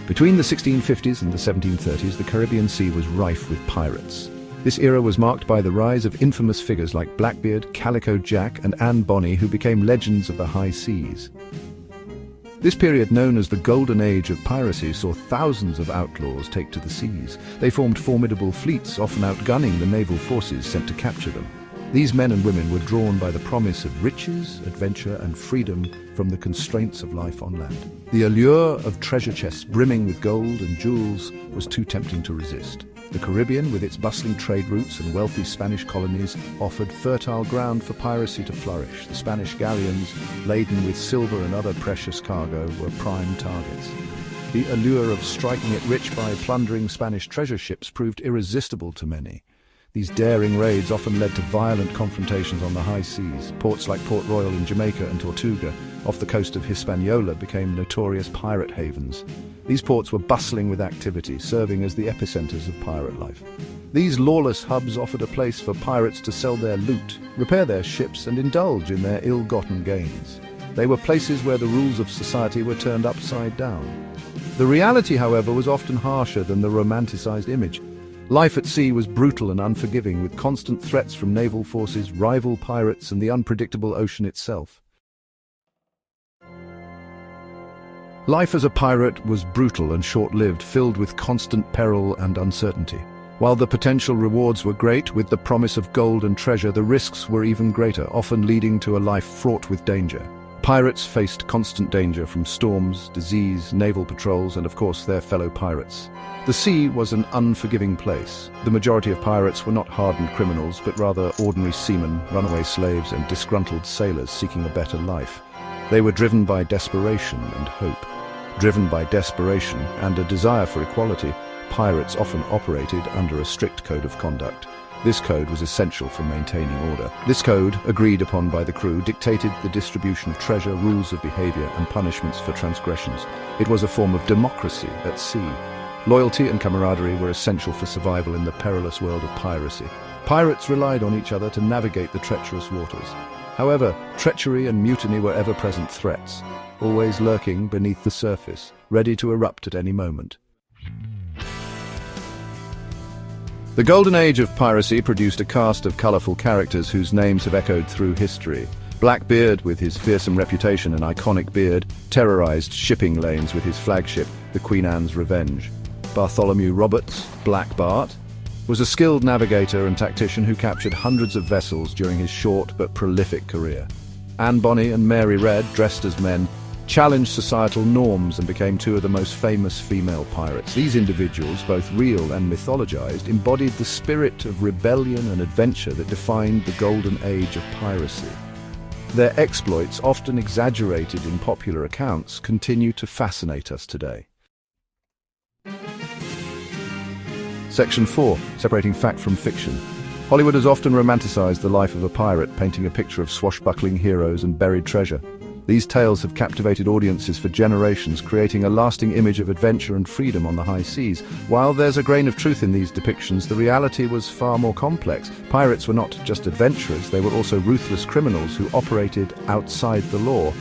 Between the 1650s and the 1730s, the Caribbean Sea was rife with pirates. This era was marked by the rise of infamous figures like Blackbeard, Calico Jack, and Anne Bonny, who became legends of the high seas. This period, known as the Golden Age of Piracy, saw thousands of outlaws take to the seas. They formed formidable fleets, often outgunning the naval forces sent to capture them. These men and women were drawn by the promise of riches, adventure, and freedom from the constraints of life on land. The allure of treasure chests brimming with gold and jewels was too tempting to resist. The Caribbean, with its bustling trade routes and wealthy Spanish colonies, offered fertile ground for piracy to flourish. The Spanish galleons, laden with silver and other precious cargo, were prime targets. The allure of striking it rich by plundering Spanish treasure ships proved irresistible to many. These daring raids often led to violent confrontations on the high seas. Ports like Port Royal in Jamaica and Tortuga, off the coast of Hispaniola, became notorious pirate havens. These ports were bustling with activity, serving as the epicenters of pirate life. These lawless hubs offered a place for pirates to sell their loot, repair their ships, and indulge in their ill-gotten gains. They were places where the rules of society were turned upside down. The reality, however, was often harsher than the romanticized image. Life at sea was brutal and unforgiving, with constant threats from naval forces, rival pirates, and the unpredictable ocean itself. Life as a pirate was brutal and short-lived, filled with constant peril and uncertainty. While the potential rewards were great, with the promise of gold and treasure, the risks were even greater, often leading to a life fraught with danger. Pirates faced constant danger from storms, disease, naval patrols, and of course their fellow pirates. The sea was an unforgiving place. The majority of pirates were not hardened criminals, but rather ordinary seamen, runaway slaves, and disgruntled sailors seeking a better life. They were driven by desperation and hope. Driven by desperation and a desire for equality, pirates often operated under a strict code of conduct. This code was essential for maintaining order. This code, agreed upon by the crew, dictated the distribution of treasure, rules of behavior, and punishments for transgressions. It was a form of democracy at sea. Loyalty and camaraderie were essential for survival in the perilous world of piracy. Pirates relied on each other to navigate the treacherous waters. However, treachery and mutiny were ever-present threats, always lurking beneath the surface, ready to erupt at any moment. The Golden Age of Piracy produced a cast of colourful characters whose names have echoed through history. Blackbeard, with his fearsome reputation and iconic beard, terrorised shipping lanes with his flagship, the Queen Anne's Revenge. Bartholomew Roberts, Black Bart, was a skilled navigator and tactician who captured hundreds of vessels during his short but prolific career. Anne Bonny and Mary Red, dressed as men, challenged societal norms and became two of the most famous female pirates. These individuals, both real and mythologized, embodied the spirit of rebellion and adventure that defined the Golden Age of Piracy. Their exploits, often exaggerated in popular accounts, continue to fascinate us today. Section 4. Separating fact from fiction. Hollywood has often romanticized the life of a pirate, painting a picture of swashbuckling heroes and buried treasure. These tales have captivated audiences for generations, creating a lasting image of adventure and freedom on the high seas. While there's a grain of truth in these depictions, the reality was far more complex. Pirates were not just adventurers, they were also ruthless criminals who operated outside the law.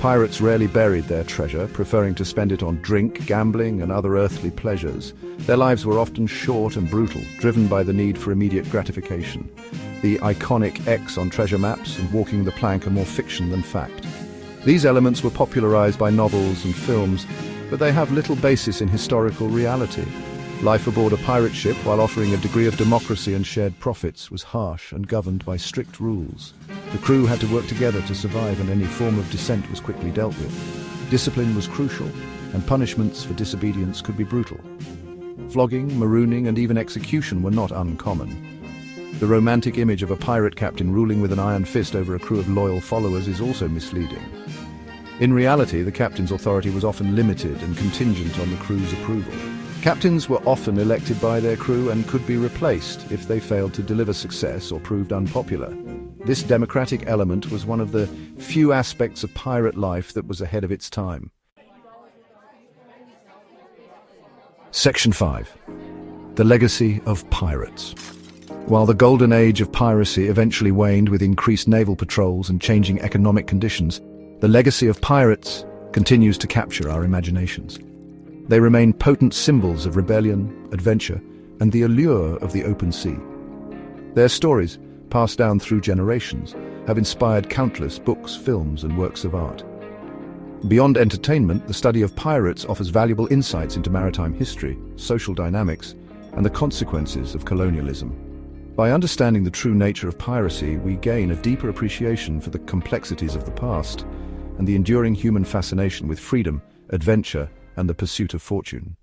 Pirates rarely buried their treasure, preferring to spend it on drink, gambling, and other earthly pleasures. Their lives were often short and brutal, driven by the need for immediate gratification. The iconic X on treasure maps and walking the plank are more fiction than fact. These elements were popularized by novels and films, but they have little basis in historical reality. Life aboard a pirate ship, while offering a degree of democracy and shared profits, was harsh and governed by strict rules. The crew had to work together to survive, and any form of dissent was quickly dealt with. Discipline was crucial, and punishments for disobedience could be brutal. Flogging, marooning, and even execution were not uncommon. The romantic image of a pirate captain ruling with an iron fist over a crew of loyal followers is also misleading. In reality, the captain's authority was often limited and contingent on the crew's approval. Captains were often elected by their crew and could be replaced if they failed to deliver success or proved unpopular. This democratic element was one of the few aspects of pirate life that was ahead of its time. Section 5. The Legacy of Pirates. While the Golden Age of Piracy eventually waned with increased naval patrols and changing economic conditions, the legacy of pirates continues to capture our imaginations. They remain potent symbols of rebellion, adventure, and the allure of the open sea. Their stories, passed down through generations, have inspired countless books, films, and works of art. Beyond entertainment, the study of pirates offers valuable insights into maritime history, social dynamics, and the consequences of colonialism. By understanding the true nature of piracy, we gain a deeper appreciation for the complexities of the past and the enduring human fascination with freedom, adventure, and the pursuit of fortune.